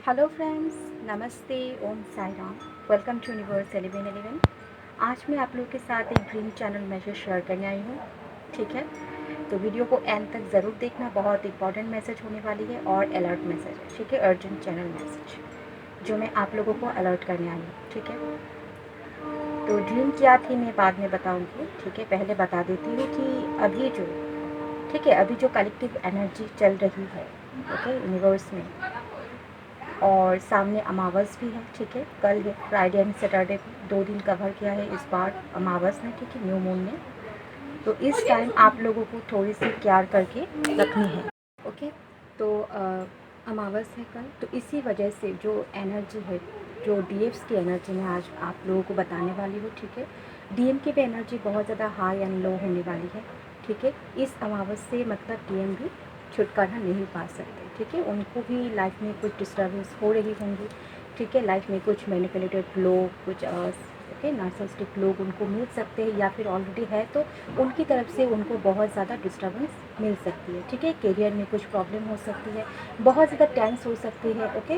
Hello friends, नमस्ते, Om Sai Ram. Welcome to universe 1111। आज मैं आप लोगों के साथ एक ड्रीम चैनल मैसेज शेयर करने आई हूँ। ठीक है, तो वीडियो को एंड तक ज़रूर देखना, बहुत इंपॉर्टेंट मैसेज होने वाली है और अलर्ट मैसेज है। ठीक है, अर्जेंट चैनल मैसेज जो मैं आप लोगों को अलर्ट करने आई हूँ। ठीक है, तो ड्रीम क्या थी मैं बाद में बताऊँगी। ठीक है, पहले बता देती हूँ कि अभी जो ठीक है अभी जो कलेक्टिव एनर्जी चल रही है ओके यूनिवर्स में, और सामने अमावस भी है। ठीक है, कल है फ्राइडे एंड सैटरडे, 2 दिन कवर किया है इस बार अमावस ने। ठीक है, न्यू मून ने। तो इस टाइम आप लोगों को थोड़ी सी केयर करके रखनी है। ओके, तो अमावस है कल, तो इसी वजह से जो एनर्जी है, जो डीएफ्स की एनर्जी मैं आज आप लोगों को बताने वाली हूँ। ठीक है, डीएम की भी एनर्जी बहुत ज़्यादा हाई एंड लो होने वाली है। ठीक है, इस अमावस से मतलब डीएम भी छुटकारा नहीं पा सकते। ठीक है, उनको भी लाइफ में कुछ डिस्टर्बेंस हो रही होंगी। ठीक है, लाइफ में कुछ मैनिपुलेटेड लोग, कुछ ओके नार्सिसिस्टिक लोग उनको मिल सकते हैं, या फिर ऑलरेडी है तो उनकी तरफ से उनको बहुत ज़्यादा डिस्टर्बेंस मिल सकती है। ठीक है, करियर में कुछ प्रॉब्लम हो सकती है, बहुत ज़्यादा टेंस हो सकती है। ओके,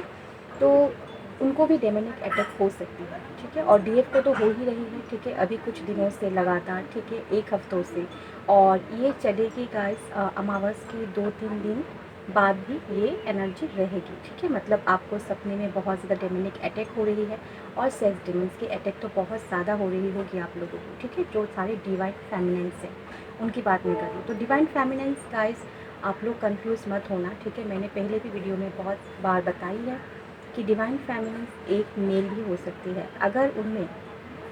तो उनको भी डेमोनिक अटैक हो सकती है। ठीक है, और डीएफ को तो हो ही रही है। ठीक है, अभी कुछ दिनों से लगातार, ठीक है, एक हफ्तों से, और ये चलेगी गाइस अमावस की 2-3 दिन बाद भी ये एनर्जी रहेगी। ठीक है, मतलब आपको सपने में बहुत ज़्यादा डेमोनिक अटैक हो रही है, और सेक्स डिमंस की अटैक तो बहुत ज़्यादा हो रही होगी आप लोगों को। ठीक है, जो सारे डिवाइन फेमिनेंस हैं उनकी बात नहीं कर रही। तो डिवाइन फेमिनेंस गाइस, आप लोग कंफ्यूज मत होना। ठीक है, मैंने पहले भी वीडियो में बहुत बार बताई है कि डिवाइन फेमिनेंस एक मेल भी हो सकती है। अगर उनमें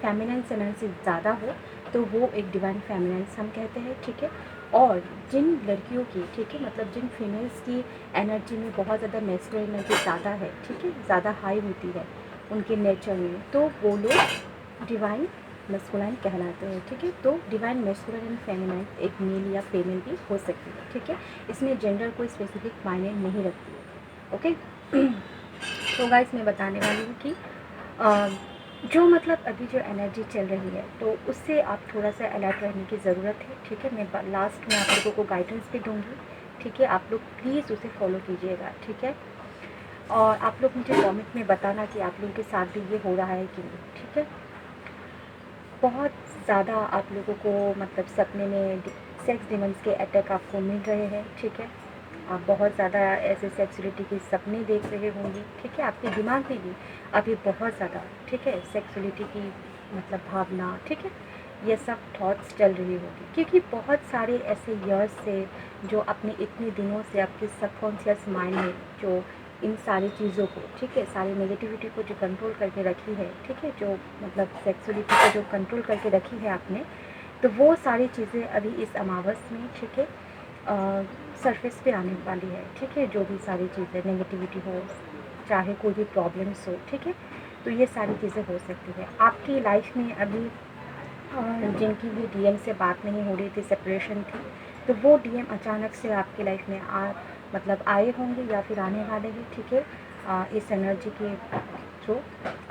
फेमिनेंस एनर्जी ज़्यादा हो तो वो एक डिवाइन फेमिनेंस हम कहते हैं। ठीक है, और जिन लड़कियों की, ठीक है, मतलब जिन फीमेल्स की एनर्जी में बहुत ज़्यादा मैस्कुलिन एनर्जी ज़्यादा है, ठीक है, ज़्यादा हाई होती है उनके नेचर में, तो वो लोग डिवाइन मैस्कुलाइन कहलाते हैं। ठीक है, तो डिवाइन मैस्कुलाइन एंड फेमिनाइन एक मेल या फीमेल भी हो सकती है। ठीक है, इसमें जेंडर कोई स्पेसिफिक मायने नहीं रखती है। ओके, तो गाइस मैं बताने वाली हूँ कि जो मतलब अभी जो एनर्जी चल रही है, तो उससे आप थोड़ा सा अलर्ट रहने की ज़रूरत है। ठीक है, मैं लास्ट में आप लोगों को गाइडेंस भी दूँगी। ठीक है, आप लोग प्लीज़ उसे फॉलो कीजिएगा। ठीक है, और आप लोग मुझे कमेंट में बताना कि आप लोगों के साथ भी ये हो रहा है कि नहीं। ठीक है, बहुत ज़्यादा आप लोगों को मतलब सपने में सेक्स डिमंस के अटैक आपको मिल रहे हैं। ठीक है, आप बहुत ज़्यादा ऐसे सेक्सुअलिटी के सपने देख रहे होंगे। ठीक है, आपके दिमाग में भी अभी बहुत ज़्यादा, ठीक है, सेक्सुअलिटी की मतलब भावना, ठीक है, ये सब थॉट्स चल रही होगी, क्योंकि बहुत सारे ऐसे ईयर्स से जो अपने इतने दिनों से आपके सबकॉन्शियस माइंड में जो इन सारी चीज़ों को, ठीक है, सारी नेगेटिविटी को जो कंट्रोल करके रखी है, ठीक है, जो मतलब सेक्सुअलिटी को जो कंट्रोल करके रखी है आपने, तो वो सारी चीज़ें अभी इस अमावस में, ठीक है, सरफेस पे आने वाली है। ठीक है, जो भी सारी चीज़ें नेगेटिविटी हो, चाहे कोई भी प्रॉब्लम्स हो, ठीक है, तो ये सारी चीज़ें हो सकती है आपकी लाइफ में अभी। जिनकी भी डीएम से बात नहीं हो रही थी, सेपरेशन थी, तो वो डीएम अचानक से आपकी लाइफ में मतलब आए होंगे या फिर आने वाले हैं। ठीक है, इस एनर्जी के थ्रू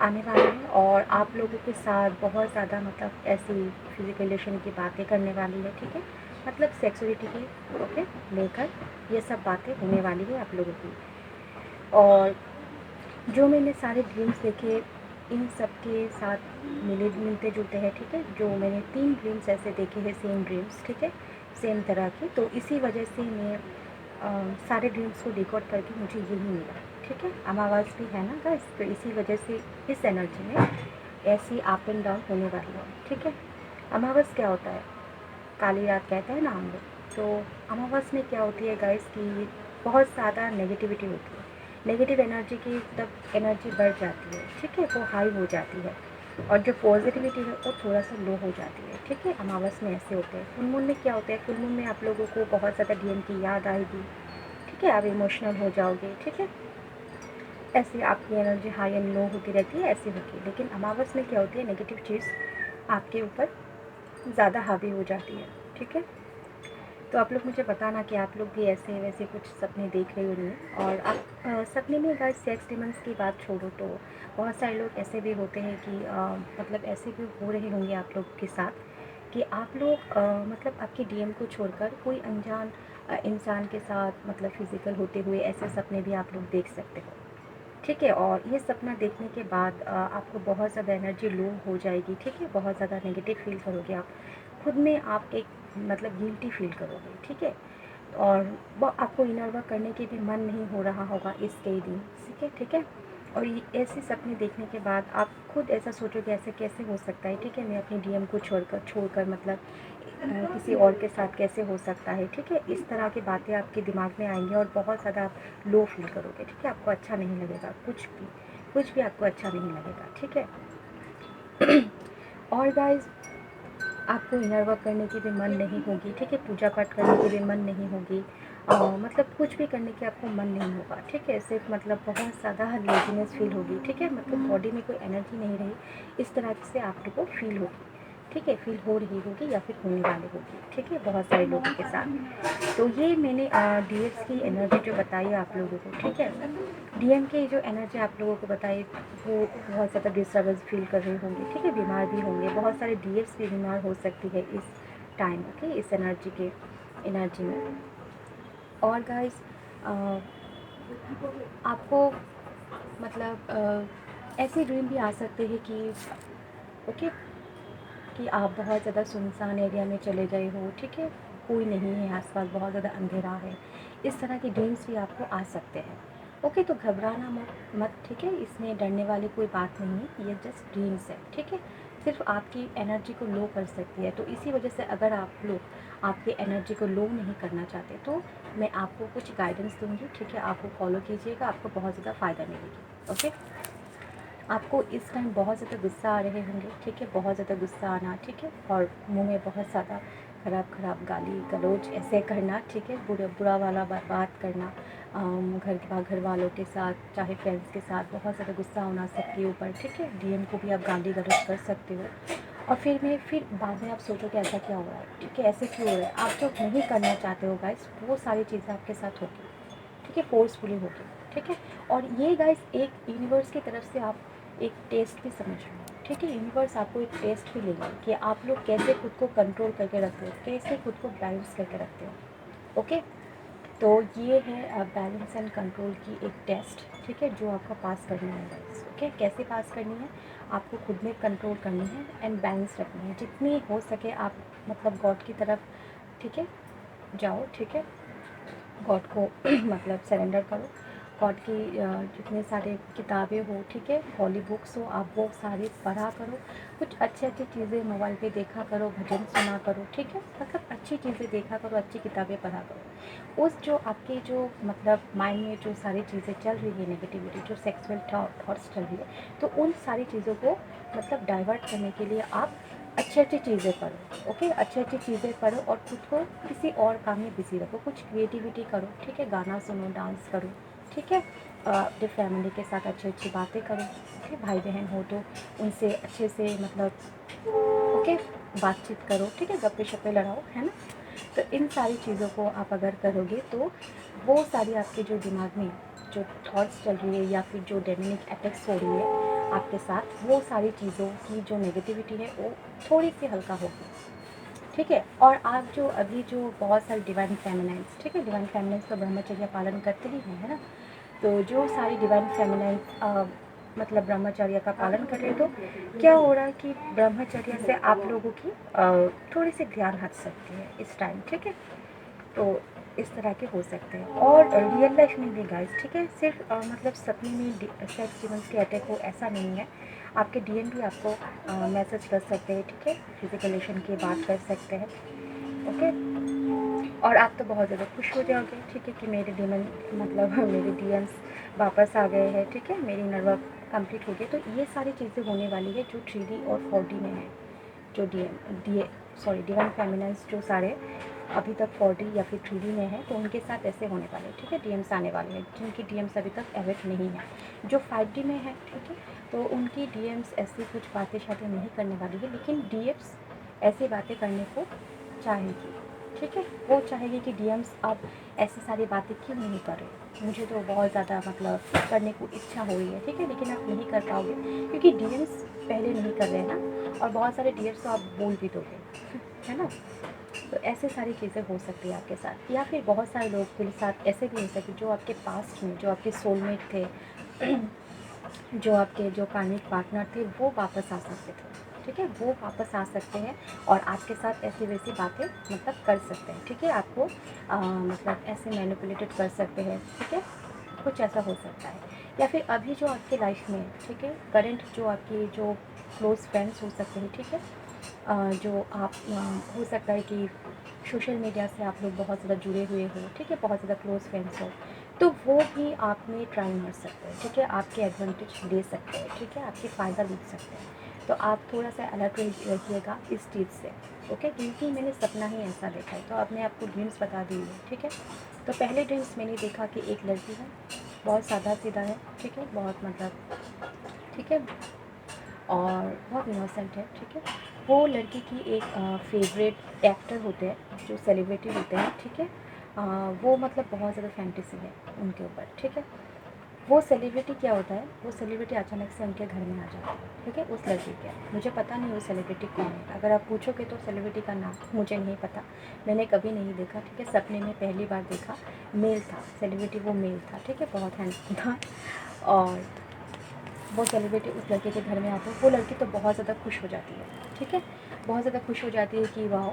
आने वाले हैं, और आप लोगों के साथ बहुत ज़्यादा मतलब ऐसी फिजिकल रिलेशन की बातें करने वाली है। ठीक है, मतलब सेक्सुअलिटी की ओके लेकर ये सब बातें होने वाली है आप लोगों की। और जो मैंने सारे ड्रीम्स देखे, इन सब के साथ मिलते जुलते हैं। ठीक है, जो मैंने 3 ड्रीम्स ऐसे देखे हैं, सेम ड्रीम्स, ठीक है, सेम तरह के, तो इसी वजह से मैं सारे ड्रीम्स को डिकोड करके मुझे यही मिला। ठीक है, अमावस भी है ना गाइस, तो इसी वजह से इस एनर्जी में ऐसी अप एंड डाउन होने वाली है। ठीक है, अमावस क्या होता है, काली रात कहते हैं ना हम लोग। तो अमावस में क्या होती है गाइस कि बहुत ज़्यादा नेगेटिविटी होती है, नेगेटिव एनर्जी की तब एनर्जी बढ़ जाती है। ठीक है, वो हाई हो जाती है, और जो पॉजिटिविटी है वो थोड़ा सा लो हो जाती है। ठीक है, अमावस में ऐसे होते हैं। फुल मून में क्या होता है, फुल मून में आप लोगों को बहुत ज़्यादा डीएम की याद आएगी। ठीक है, आप इमोशनल हो जाओगे। ठीक है, ऐसे आपकी एनर्जी हाई एंड लो होती रहती है, ऐसी होती है। लेकिन अमावस में क्या होती है, नेगेटिव चीज़ आपके ऊपर ज़्यादा हावी हो जाती है। ठीक है, तो आप लोग मुझे बताना कि आप लोग भी ऐसे वैसे कुछ सपने देख रहे होंगे। और आप सपने में गाइस सेक्स डिमंस की बात छोड़ो तो बहुत सारे लोग ऐसे भी होते हैं कि मतलब ऐसे भी हो रहे होंगे आप लोग के साथ कि आप लोग मतलब आपके डीएम को छोड़कर कोई अनजान इंसान के साथ मतलब फिज़िकल होते हुए ऐसे सपने भी आप लोग देख सकते हो। ठीक है। और ये सपना देखने के बाद आपको बहुत ज़्यादा एनर्जी लो हो जाएगी, ठीक है। बहुत ज़्यादा नेगेटिव फील करोगे आप खुद में, आप एक मतलब गिल्टी फील करोगे, ठीक है। और वो आपको इनर वर्क करने के भी मन नहीं हो रहा होगा इस कई दिन, ठीक है, ठीक है। और ये ऐसे सपने देखने के बाद आप खुद ऐसा सोचोगे ऐसे कैसे हो सकता है, ठीक है। मैं अपनी डीएम को छोड़कर मतलब किसी और के साथ कैसे हो सकता है, ठीक है। इस तरह की बातें आपके दिमाग में आएंगी और बहुत ज़्यादा आप लो फील करोगे, ठीक है। आपको अच्छा नहीं लगेगा, कुछ भी आपको अच्छा नहीं लगेगा, ठीक है। और गाइस, आपको इनर वर्क करने की भी मन नहीं होगी, ठीक है। पूजा पाठ करने की भी मन नहीं होगी, मतलब कुछ भी करने की आपको मन नहीं होगा, ठीक है। सिर्फ मतलब बहुत ज़्यादा लेजीनेस फील होगी, ठीक है। मतलब बॉडी में कोई एनर्जी नहीं रही, इस तरह से आप लोग को फील होगी, ठीक है। फील हो रही होगी या फिर होने वाली होगी, ठीक है, बहुत सारे लोगों के साथ। तो ये मैंने डीएफ्स की एनर्जी जो बताई आप लोगों को, ठीक है। डीएम की जो एनर्जी आप लोगों को बताई, वो बहुत ज़्यादा डिस्टर्बेंस फील कर रहे होंगे, ठीक है। बीमार भी होंगे, बहुत सारे डीएफ्स भी बीमार हो सकती है इस टाइम, ओके, इस एनर्जी में। और गाइस, आपको मतलब ऐसे ड्रीम भी आ सकते हैं कि ओके, कि आप बहुत ज़्यादा सुनसान एरिया में चले गए हो, ठीक है। कोई नहीं है आसपास, बहुत ज़्यादा अंधेरा है, इस तरह के ड्रीम्स भी आपको आ सकते हैं, ओके। तो घबराना मत, ठीक है। इसमें डरने वाली कोई बात नहीं है, ये जस्ट ड्रीम्स है, ठीक है। सिर्फ आपकी एनर्जी को लो कर सकती है। तो इसी वजह से अगर आप लोग आपकी एनर्जी को लो नहीं करना चाहते तो मैं आपको कुछ गाइडेंस दूँगी, ठीक है। आप वो फॉलो कीजिएगा, आपको बहुत ज़्यादा फ़ायदा मिलेगी, ओके। आपको इस टाइम बहुत ज़्यादा गुस्सा आ रहे होंगे, ठीक है। बहुत ज़्यादा गुस्सा आना, ठीक है। और मुंह में बहुत ज़्यादा ख़राब गाली गलौज ऐसे करना, ठीक है। बुरा वाला बात करना, घर वालों के साथ, चाहे फ्रेंड्स के साथ, बहुत ज़्यादा गुस्सा होना सबके ऊपर, ठीक है। डीएम को भी आप गाली गलौज कर सकते हो। और फिर बाद में आप सोचोगे ऐसा क्या हो रहा है, ठीक है, ऐसे क्यों हो रहा है। आप जो नहीं करना चाहते हो गाइस, वो सारी चीज़ें आपके साथ होगी, ठीक है, फोर्सफुली होगी, ठीक है। और ये गाइस एक यूनिवर्स की तरफ से आप एक टेस्ट भी समझ लो, ठीक है। यूनिवर्स आपको एक टेस्ट भी लेगा कि आप लोग कैसे खुद को कंट्रोल करके रखते हो, कैसे खुद को बैलेंस करके रखते हो, ओके। तो ये है बैलेंस एंड कंट्रोल की एक टेस्ट, ठीक है, जो आपको पास करनी है गाइस, ओके। कैसे पास करनी है, आपको खुद में कंट्रोल करनी है एंड बैलेंस रखनी है, जितनी हो सके आप मतलब गॉड की तरफ, ठीक है, जाओ, ठीक है। गॉड को मतलब सरेंडर करो। गॉड की जितने सारे किताबें हो, ठीक है, हॉली बुक्स हो, आप वो सारी पढ़ा करो। कुछ अच्छी अच्छी चीज़ें मोबाइल पे देखा करो, भजन सुना करो, ठीक है। मतलब अच्छी चीज़ें देखा करो, अच्छी किताबें पढ़ा करो। उस जो आपके जो मतलब माइंड में जो सारी चीज़ें चल रही है, नेगेटिविटी, जो सेक्सुअल थॉट्स चल रही है, तो उन सारी चीज़ों को मतलब डाइवर्ट करने के लिए आप अच्छी अच्छी चीज़ें पढ़ो, ओके। अच्छी अच्छी चीज़ें पढ़ो और खुद को किसी और काम में बिजी रखो, कुछ क्रिएटिविटी करो, ठीक है। गाना सुनो, डांस करो, ठीक है। अपने फैमिली के साथ अच्छी अच्छी बातें करो, ठीक है। भाई बहन हो तो उनसे अच्छे से मतलब ओके बातचीत करो, ठीक है। गप्पे शप्पे लड़ाओ, है ना। तो इन सारी चीज़ों को आप अगर करोगे तो वो सारी आपके जो दिमाग में जो थॉट्स चल रही है या फिर जो डेमोनिक अटैक्स हो रही है आपके साथ, वो सारी चीज़ों की जो नेगेटिविटी है वो थोड़ी सी हल्का होगी, ठीक है। और आप जो अभी जो बहुत सारे डिवाइन फेमिनाइंस, ठीक है, डिवाइन फेमिनाइंस तो ब्रह्मचर्य पालन करते ही हैं, है ना। तो जो सारी डिवाइन फेमिनाइंस मतलब ब्रह्मचर्य का पालन कर रहे, तो क्या हो रहा है कि ब्रह्मचर्य से आप लोगों की थोड़ी सी ध्यान हट सकती है इस टाइम, ठीक है। तो इस तरह के हो सकते हैं। और रियल लाइफ में भी गाइस, ठीक है, सिर्फ मतलब सपने में सेक्स डिमंस के अटैक हो ऐसा नहीं है। आपके डीएम भी आपको मैसेज कर सकते हैं, ठीक है, फिजिकल रिलेशन की बात कर सकते हैं, ओके। और आप तो बहुत ज़्यादा खुश हो जाओगे, ठीक है, कि मेरे डीमन मतलब मेरे डीएम्स वापस आ गए हैं, ठीक है, मेरी नर्वर्क कंप्लीट हो गई। तो ये सारी चीज़ें होने वाली है जो 3D और 4D में है, जो डिवाइन फेमिनाइंस जो सारे अभी तक 4D या फिर 3D में है, तो उनके साथ ऐसे होने वाले हैं, ठीक है। डीएम्स आने वाले हैं जिनकी डीएम्स अभी तक अवेट नहीं है। जो 5D में है, ठीक है, तो उनकी डीएम्स ऐसी कुछ बातें शातें नहीं करने वाली है, लेकिन डीएम्स ऐसी बातें करने को चाहेगी, ठीक है। वो चाहेगी कि डीएम्स अब ऐसी सारी बातें क्यों नहीं कर रहे, मुझे तो बहुत ज़्यादा मतलब करने को इच्छा हो रही है, ठीक है, लेकिन आप नहीं कर पाओगे क्योंकि डीएम्स पहले नहीं कर रहे हैं ना। और बहुत सारे डीएम्स तो आप बोल भी दोगे, है ना। तो ऐसे सारी चीज़ें हो सकती है आपके साथ, या फिर बहुत सारे लोग के साथ ऐसे भी हो सकते जो आपके पास्ट में जो आपके सोलमेट थे, जो आपके जो कार्मिक पार्टनर थे वो वापस आ सकते थे, ठीक है, वो वापस आ सकते हैं और आपके साथ ऐसी वैसी बातें मतलब कर सकते हैं, ठीक है, आपको मतलब ऐसे मैनिपुलेटेड कर सकते हैं, ठीक है, कुछ ऐसा हो सकता है। या फिर अभी जो आपके लाइफ में है, ठीक है, करंट जो आपकी जो क्लोज़ फ्रेंड्स हो सकते हैं, ठीक है, जो आप हो सकता है कि सोशल मीडिया से आप लोग बहुत ज़्यादा जुड़े हुए हो, ठीक है, बहुत ज़्यादा क्लोज़ फ्रेंड्स हो, तो वो भी आप में ट्राई मार सकते हैं, ठीक है, आपके एडवांटेज ले सकते हैं, ठीक है, आपके फ़ायदा ले सकते हैं। तो आप थोड़ा सा अलर्ट रहिएगा इस चीज़ से, ओके, क्योंकि मैंने सपना ही ऐसा देखा है। तो अब मैं आपको ड्रीम्स बता दी है, ठीक है। तो पहले ड्रीम्स मैंने देखा कि एक लड़की है, बहुत सादा सीधा है, ठीक है, बहुत मतलब, ठीक है, और बहुत इनोसेंट है, ठीक है। वो लड़की की एक फेवरेट एक्टर होते हैं, जो सेलिब्रिटी होते हैं, ठीक है, वो मतलब बहुत ज़्यादा फैंटेसी है उनके ऊपर, ठीक है। वो सेलिब्रिटी क्या होता है, वो सेलिब्रिटी अचानक से उनके घर में आ जाती है, ठीक है, उस लड़की के। मुझे पता नहीं वो सेलिब्रिटी कौन है, अगर आप पूछोगे तो सेलिब्रिटी का नाम मुझे नहीं पता, मैंने कभी नहीं देखा, ठीक है, सपने में पहली बार देखा। मेल था सेलिब्रिटी, वो मेल था, ठीक है, बहुत हैंडसम था। और वो सेलिब्रिटी उस लड़के के घर में आते हैं, वो लड़की तो बहुत ज़्यादा खुश हो जाती है, ठीक है, बहुत ज़्यादा खुश हो जाती है कि वाह,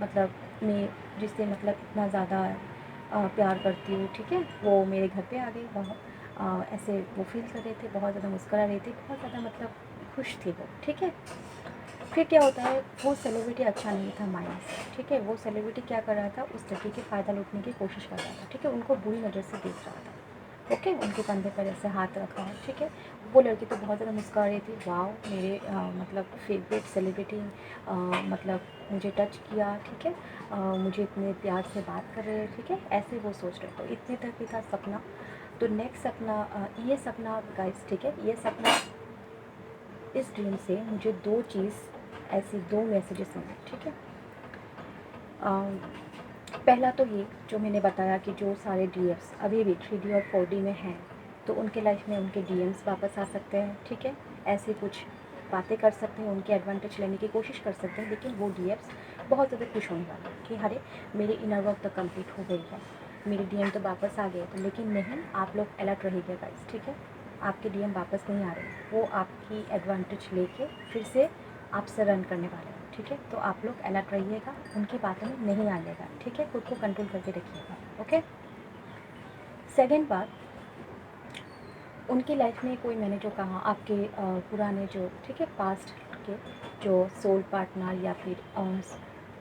मतलब मैं जिससे मतलब इतना ज़्यादा प्यार करती हूँ, ठीक है, वो मेरे घर पे आ गई, वह ऐसे वो फील कर रहे थे, बहुत ज़्यादा मुस्कुरा रहे थे, बहुत ज़्यादा मतलब खुश थी वो, ठीक है। फिर क्या होता है, वो सेलिब्रिटी अच्छा नहीं था माइंड से, ठीक है, वो सेलिब्रिटी क्या कर रहा था, उस लड़की के फ़ायदा लूटने की कोशिश कर रहा था, ठीक है, उनको बुरी नज़र से देख रहा था, ओके, उनके कंधे पर ऐसे हाथ रखा है, ठीक है। वो लड़की तो बहुत ज़्यादा मुस्कुरा रही थी, वाह, मेरे मतलब फेवरेट सेलिब्रिटी मतलब मुझे टच किया, ठीक है, मुझे इतने प्यार से बात कर रहे हैं, ठीक है, ऐसे वो सोच रहे। तो इतने तक ही था सपना। तो नेक्स्ट सपना, ये सपना गाइस, ठीक है, ये सपना, इस ड्रीम से मुझे दो चीज़, ऐसी दो मैसेजेस मिले, ठीक है। पहला तो ये जो मैंने बताया कि जो सारे डीएम्स अभी भी 3D और 4D में हैं, तो उनके लाइफ में उनके डीएम्स वापस आ सकते हैं, ठीक है, ऐसे कुछ बातें कर सकते हैं, उनके एडवांटेज लेने की कोशिश कर सकते हैं, लेकिन वो डीएम्स बहुत ज़्यादा खुश होने वाले हैं कि अरे मेरी इनर वर्क तो कंप्लीट हो गई है, मेरे डीएम तो वापस आ गए। तो लेकिन नहीं, आप लोग अलर्ट रहिएगा गाइस, ठीक है, आपके डीएम वापस नहीं आ रहे, वो आपकी एडवांटेज लेके फिर से आपसे रन करने वाले हैं, ठीक है। तो आप लोग अलर्ट रहिएगा, उनकी बातों में नहीं आइएगा, ठीक है, खुद को कंट्रोल करके रखिएगा, ओके। सेकेंड बात, उनकी लाइफ में कोई, मैंने जो कहा आपके पुराने जो, ठीक है, पास्ट के जो सोल पार्टनर या फिर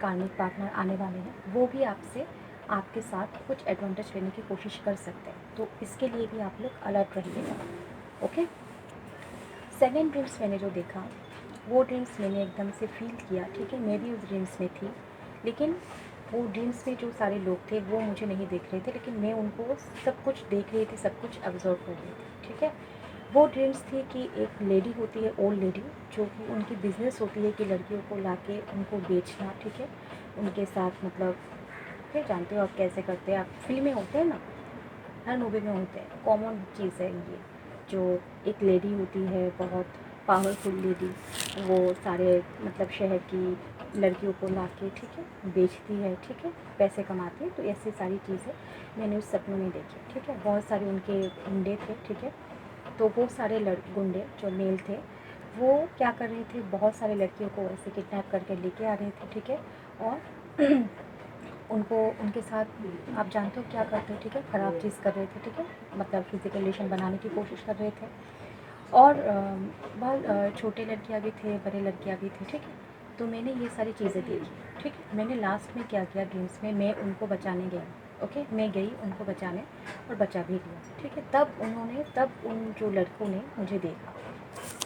कार्मिक पार्टनर आने वाले हैं, वो भी आपसे आपके साथ कुछ एडवांटेज लेने की कोशिश कर सकते हैं। तो इसके लिए भी आप लोग अलर्ट रहिएगा, ओके। सेकेंड ड्रीम्स मैंने जो देखा, वो ड्रीम्स मैंने एकदम से फील किया, ठीक है, मैं भी उस ड्रीम्स में थी, लेकिन वो ड्रीम्स में जो सारे लोग थे वो मुझे नहीं देख रहे थे, लेकिन मैं उनको सब कुछ देख रही थी, सब कुछ ऑब्जर्व कर रही थी, ठीक है। वो ड्रीम्स थी कि एक लेडी होती है, ओल्ड लेडी, जो कि उनकी बिजनेस होती है कि लड़कियों को लाके उनको बेचना, ठीक है, उनके साथ मतलब, फिर जानते हो आप कैसे करते हैं, आप फिल्में होते हैं ना, हर मूवी में होते हैं, कॉमन चीज़ है ये, जो एक लेडी होती है, बहुत पावरफुल लेडी, वो सारे मतलब शहर की लड़कियों को ला के, ठीक है, बेचती है, ठीक है, पैसे कमाती है। तो ऐसी सारी चीज़ें मैंने उस सपनों में देखी, ठीक है, बहुत सारे उनके गुंडे थे, ठीक है। तो वो सारे गुंडे जो मेल थे, वो क्या कर रहे थे, बहुत सारे लड़कियों को ऐसे किडनैप करके लेके आ रहे थे, ठीक है, और उनको उनके साथ आप जानते हो क्या करते हैं, ठीक है, ख़राब चीज़ कर रहे थे, ठीक है, मतलब फिज़िकल रिलेशन बनाने की कोशिश कर रहे थे। और बहुत छोटे लड़कियाँ भी थे, बड़े लड़कियाँ भी थे, ठीक है। तो मैंने ये सारी चीज़ें देखी, ठीक है। मैंने लास्ट में क्या किया ड्रीम्स में, मैं उनको बचाने गई, ओके, मैं गई उनको बचाने और बचा भी लिया, ठीक है। तब उन जो लड़कों ने मुझे देखा,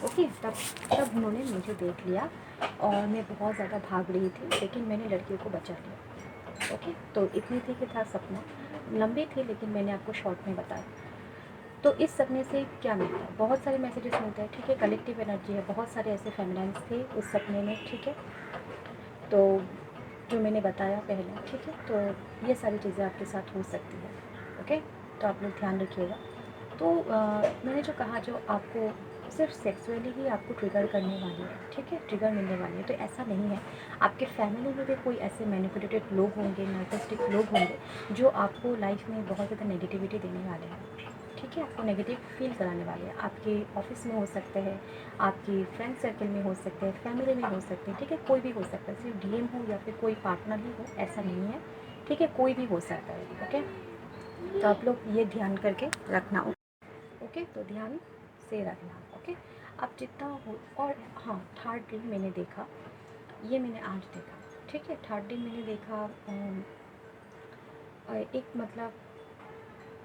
ओके, तब तब उन्होंने मुझे देख लिया और मैं बहुत ज़्यादा भाग रही थी, लेकिन मैंने लड़कियों को बचा लिया, ओके। तो इतनी थी कि था सपना, लंबी थी लेकिन मैंने आपको शॉर्ट में बताया। तो इस सपने से क्या मिलता है, बहुत सारे मैसेजेस मिलते हैं, ठीक है, कलेक्टिव एनर्जी है, बहुत सारे ऐसे फेमिनाइन्स थे उस सपने में, ठीक है। तो जो मैंने बताया पहले, ठीक है, तो ये सारी चीज़ें आपके साथ हो सकती है, ओके। तो आप लोग ध्यान रखिएगा। तो मैंने जो कहा, जो आपको सिर्फ सेक्सुअली ही आपको ट्रिगर करने वाली है, ठीक है, ट्रिगर मिलने वाली है, तो ऐसा नहीं है। आपके फैमिली में भी कोई ऐसे मैनिपुलेटेड लोग होंगे, नार्सिसिस्टिक लोग होंगे, जो आपको लाइफ में बहुत ज़्यादा नेगेटिविटी देने वाले हैं, ठीक है, आपको नेगेटिव फील कराने वाले हैं। आपके ऑफिस में हो सकते हैं, आपकी फ्रेंड सर्कल में हो सकते हैं, फैमिली में हो सकते हैं, ठीक है, कोई भी हो सकता है, सिर्फ डीएम हो या फिर कोई पार्टनर ही हो ऐसा नहीं है, ठीक है, कोई भी हो सकता है। ओके, तो आप लोग ये ध्यान करके रखना। ओके, तो ध्यान से रखना। ओके, आप जितना हो। और हाँ, थर्ड दिन मैंने देखा, ये मैंने आज देखा, ठीक है, थर्ड दिन मैंने देखा एक मतलब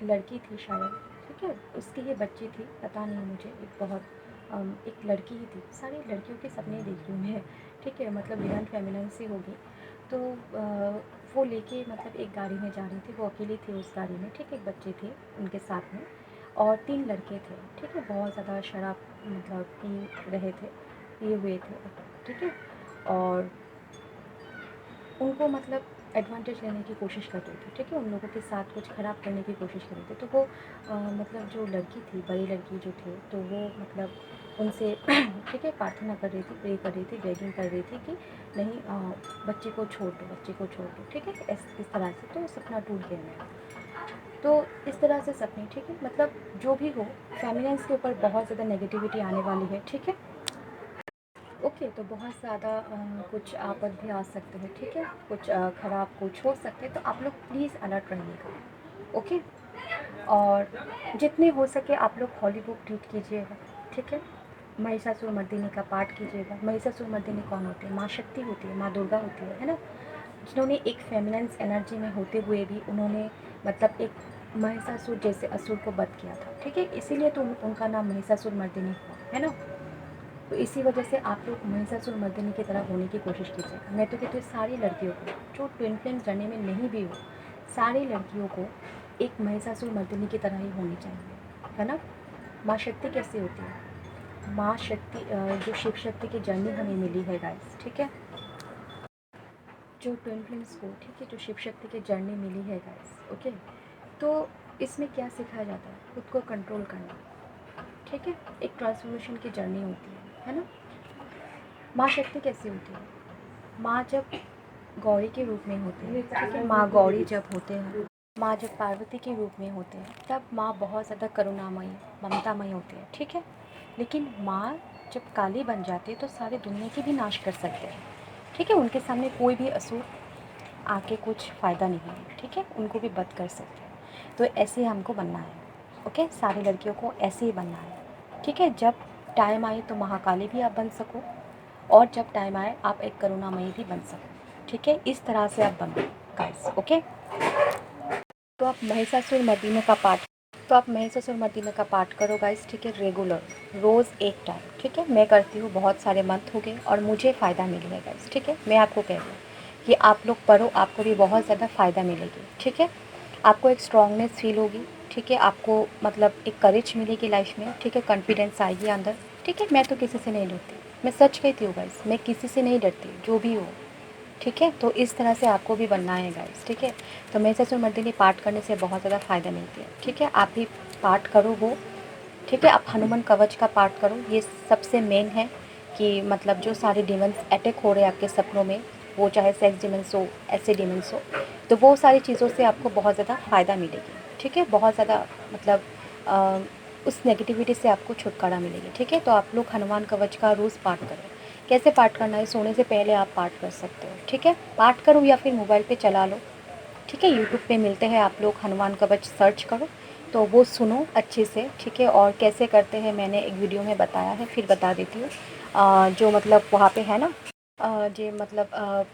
लड़की थी शायद, ठीक है, उसकी ये बच्ची थी, पता नहीं मुझे, एक बहुत एक लड़की ही थी। सारी लड़कियों के सपने देख रही हूँ मैं, ठीक है, मतलब डिवाइन फेमिनिन सी होगी। तो वो लेके मतलब एक गाड़ी में जा रही थी, वो अकेली थी उस गाड़ी में, ठीक है, एक बच्चे थे उनके साथ में और 3 लड़के थे, ठीक है, बहुत ज़्यादा शराब मतलब पी रहे थे, पिए हुए थे, ठीक है, और उनको मतलब एडवांटेज लेने की कोशिश कर रही थी, ठीक है, उन लोगों के साथ कुछ ख़राब करने की कोशिश कर रही थी। तो वो मतलब जो लड़की थी, बड़ी लड़की जो थी, तो वो मतलब उनसे ठीक है प्रार्थना कर रही थी, प्रे कर रही थी, बेगिंग कर रही थी कि नहीं बच्चे को छोड़ दो, बच्चे को छोड़ दो, ठीक है, इस तरह से। तो सपना टूट गया मेरा। तो इस तरह से सपने, ठीक है, मतलब जो भी हो, फेमिनिन्स के ऊपर बहुत ज़्यादा नेगेटिविटी आने वाली है, ठीक है। ओके, तो बहुत ज़्यादा कुछ आपद भी आ सकते हैं, ठीक है, कुछ ख़राब कुछ हो सकते हैं, तो आप लोग प्लीज़ अलर्ट रहिएगा। ओके, और जितने हो सके आप लोग हॉली बुक रीड कीजिएगा, ठीक है, महिषासुरमर्दिनी का पाठ कीजिएगा। महिषासुरमर्दिनी कौन होती है? माँ शक्ति होती है, माँ दुर्गा होती है ना, जिन्होंने एक फेमिनिन्स एनर्जी में होते हुए भी उन्होंने मतलब एक महिषासुर जैसे असुर को वध किया था, ठीक है, इसीलिए तो उनका नाम महिषासुरमर्दिनी हुआ है ना। तो इसी वजह से आप लोग महिषासुरमर्दिनी की तरह होने की कोशिश कीजिएगा। मैं तो कहती हूँ सारी लड़कियों को, जो ट्विन फ्लेम जर्नी में नहीं भी हो, सारी लड़कियों को एक महिषासुरमर्दिनी की तरह ही होनी चाहिए, है ना। माँ शक्ति कैसे होती है? माँ शक्ति जो शिव शक्ति की जर्नी हमें मिली है गाइस, ठीक है, जो ट्विन फ्लेम्स को, ठीक है, जो शिव शक्ति की जर्नी मिली है गाइस, ओके, तो इसमें क्या सिखाया जाता है? खुद को कंट्रोल करना, ठीक है, एक ट्रांसफॉर्मेशन की जर्नी होती है ना। माँ शक्ति कैसी होती है? माँ जब गौरी के रूप में होते हैं, ठीक है, माँ गौरी जब होते हैं, माँ जब पार्वती के रूप में होते हैं, तब माँ बहुत ज़्यादा करुणामयी, ममतामयी होती है, ठीक है। लेकिन माँ जब काली बन जाती है तो सारी दुनिया की भी नाश कर सकते हैं, ठीक है, उनके सामने कोई भी असुर आके कुछ फ़ायदा नहीं है, ठीक है, उनको भी वध कर सकते हैं। तो ऐसे ही हमको बनना है, ओके, सारी लड़कियों को ऐसे ही बनना है, ठीक है। जब टाइम आए तो महाकाली भी आप बन सको, और जब टाइम आए आप एक करुणामयी भी बन सको, ठीक है, इस तरह से आप बनो गाइस, ओके। तो आप महिषासुरमर्दिनी का पाठ तो आप महिषासुरमर्दिनी का पाठ करो गाइस, ठीक है, रेगुलर, रोज़ एक टाइम, ठीक है। मैं करती हूँ, बहुत सारे मंथ हो गए और मुझे फ़ायदा मिल गया गाइस, ठीक है। मैं आपको कह रही हूँ कि आप लोग पढ़ो, आपको भी बहुत ज़्यादा फ़ायदा मिलेगी, ठीक है। आपको एक स्ट्रॉन्गनेस फील होगी, ठीक है, आपको मतलब एक करेज मिलेगी लाइफ में, ठीक है, कॉन्फिडेंस आएगी अंदर, ठीक है। मैं तो किसी से नहीं डरती, मैं सच कहती हूँ गाइस, मैं किसी से नहीं डरती, जो भी हो, ठीक है। तो इस तरह से आपको भी बनना है गाइस, ठीक है। तो महिषासुरमर्दिनी पाठ करने से बहुत ज़्यादा फ़ायदा मिलती है, ठीक है। आप भी पाठ करो वो, ठीक है। आप हनुमान कवच का पाठ करो, ये सबसे मेन है कि मतलब जो सारे डिमंस अटैक हो रहे हैं आपके सपनों में, वो चाहे सेक्स डिमंस हो, ऐसे डिमंस हो, तो वो सारी चीज़ों से आपको बहुत ज़्यादा फ़ायदा मिलेगी, ठीक है। बहुत ज़्यादा मतलब उस नेगेटिविटी से आपको छुटकारा मिलेगी, ठीक है। तो आप लोग हनुमान कवच का रोज़ पाठ करें। कैसे पाठ करना है? सोने से पहले आप पाठ कर सकते हो, ठीक है। पाठ करो या फिर मोबाइल पे चला लो, ठीक है, यूट्यूब पे मिलते हैं, आप लोग हनुमान कवच सर्च करो तो वो सुनो अच्छे से, ठीक है। और कैसे करते हैं मैंने एक वीडियो में बताया है, फिर बता देती हूँ। जो मतलब वहाँ पे है ना, जो मतलब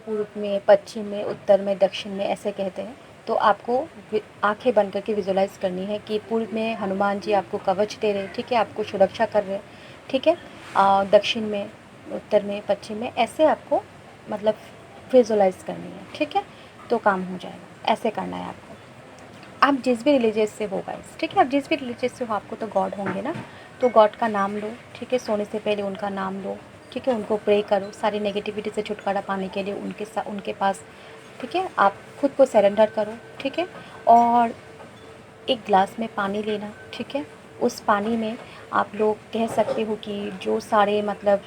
पूर्व में, पश्चिम में, उत्तर में, दक्षिण में, ऐसे कहते हैं। तो आपको आंखें बंद करके विजुलाइज़ करनी है कि पूर्व में हनुमान जी आपको कवच दे रहे हैं, ठीक है, आपको सुरक्षा कर रहे हैं, ठीक है। दक्षिण में, उत्तर में, पश्चिम में, ऐसे आपको मतलब विजुलाइज़ करनी है, ठीक है। तो काम हो जाएगा, ऐसे करना है आपको। आप जिस भी रिलीजियस से हो गाइस, ठीक है, आप जिस भी रिलीजियस से हो, आपको तो गॉड होंगे ना, तो गॉड का नाम लो, ठीक है, सोने से पहले उनका नाम लो, ठीक है, उनको प्रे करो सारी नेगेटिविटी से छुटकारा पाने के लिए उनके पास, ठीक है। आप खुद को सरेंडर करो, ठीक है। और एक ग्लास में पानी लेना, ठीक है, उस पानी में आप लोग कह सकते हो कि जो सारे मतलब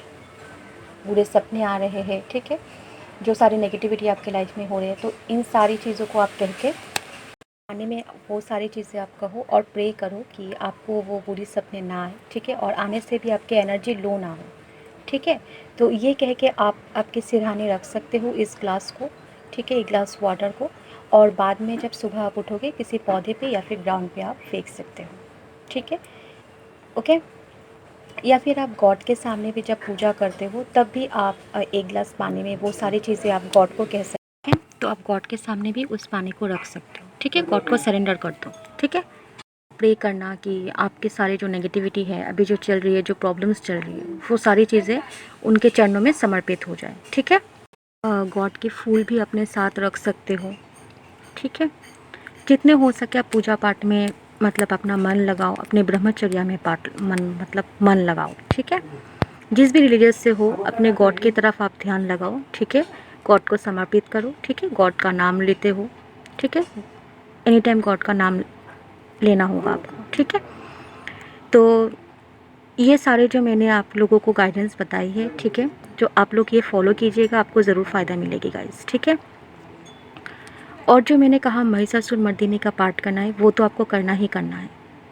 बुरे सपने आ रहे हैं, ठीक है, जो सारी नेगेटिविटी आपके लाइफ में हो रहे हैं, तो इन सारी चीज़ों को आप कह के पानी में वो सारी चीज़ें आप कहो और प्रे करो कि आपको वो बुरी सपने ना आए, ठीक है, और आने से भी आपकी एनर्जी लो ना हो, ठीक है। तो ये कह के आप आपके सिरहाने रख सकते हो इस ग्लास को, ठीक है, एक ग्लास वाटर को, और बाद में जब सुबह आप उठोगे किसी पौधे पे या फिर ग्राउंड पे आप फेंक सकते हो, ठीक है, ओके। या फिर आप गॉड के सामने भी जब पूजा करते हो तब भी आप एक गिलास पानी में वो सारी चीज़ें आप गॉड को कह सकते हैं, तो आप गॉड के सामने भी उस पानी को रख सकते हो, ठीक है, गॉड को सरेंडर कर दो, ठीक है। प्रे करना कि आपके सारे जो नेगेटिविटी है अभी जो चल रही है, जो प्रॉब्लम्स चल रही है, वो सारी चीज़ें उनके चरणों में समर्पित हो जाए, ठीक है। गॉड के फूल भी अपने साथ रख सकते हो, ठीक है। जितने हो सके आप पूजा पाठ में मतलब अपना मन लगाओ, अपने ब्रह्मचर्या में पाठ मन लगाओ, ठीक है। जिस भी रिलीजियस से हो अपने गॉड की तरफ आप ध्यान लगाओ, ठीक है, गॉड को समर्पित करो, ठीक है, गॉड का नाम लेते हो, ठीक है, एनी टाइम गॉड का नाम लेना होगा आपको, ठीक है। तो ये सारे जो मैंने आप लोगों को गाइडेंस बताई है, ठीक है, जो आप लोग ये फॉलो कीजिएगा, आपको ज़रूर फ़ायदा मिलेगी गाइस, ठीक है। और जो मैंने कहा महिषासुर मर्दिनी का पाठ करना है, वो तो आपको करना ही करना है,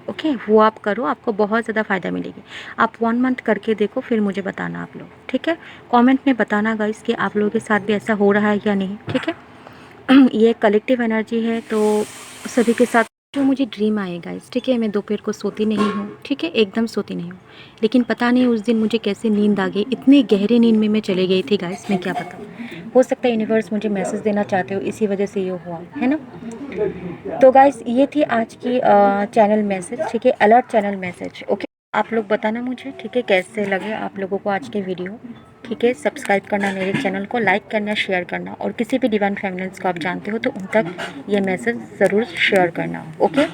ओके, वो आप करो, आपको बहुत ज़्यादा फ़ायदा मिलेगी। आप 1 मंथ करके देखो, फिर मुझे बताना आप लोग, ठीक है। कमेंट में बताना गाइस कि आप लोगों के साथ भी ऐसा हो रहा है या नहीं, ठीक है। ये कलेक्टिव एनर्जी है, तो सभी के साथ जो मुझे ड्रीम आए गाइस, ठीक है, मैं दोपहर को सोती नहीं हूँ, ठीक है, एकदम सोती नहीं हूँ, लेकिन पता नहीं उस दिन मुझे कैसे नींद आ गई, इतनी गहरी नींद में मैं चली गई थी गाइस, मैं क्या बताऊँ। हो सकता है यूनिवर्स मुझे मैसेज देना चाहते हो, इसी वजह से ये हुआ है ना। तो गाइस ये थी आज की चैनल मैसेज, ठीक है, अलर्ट चैनल मैसेज, ओके। आप लोग बताना मुझे, ठीक है, कैसे लगे आप लोगों को आज के वीडियो, ठीक है। सब्सक्राइब करना मेरे चैनल को, लाइक करना, शेयर करना, और किसी भी डिवाइन फेमिनिन्स को आप जानते हो तो उन तक ये मैसेज ज़रूर शेयर करना, ओके।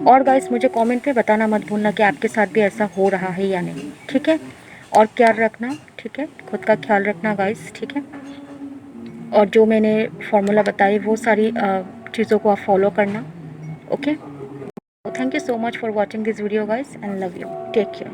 और गाइस मुझे कमेंट में बताना मत भूलना कि आपके साथ भी ऐसा हो रहा है या नहीं, ठीक है। और ख्याल रखना, ठीक है, खुद का ख्याल रखना गाइस, ठीक है। और जो मैंने फार्मूला बताई वो सारी चीज़ों को आप फॉलो करना, okay. Thank you so much for watching this video guys, and love you, take care.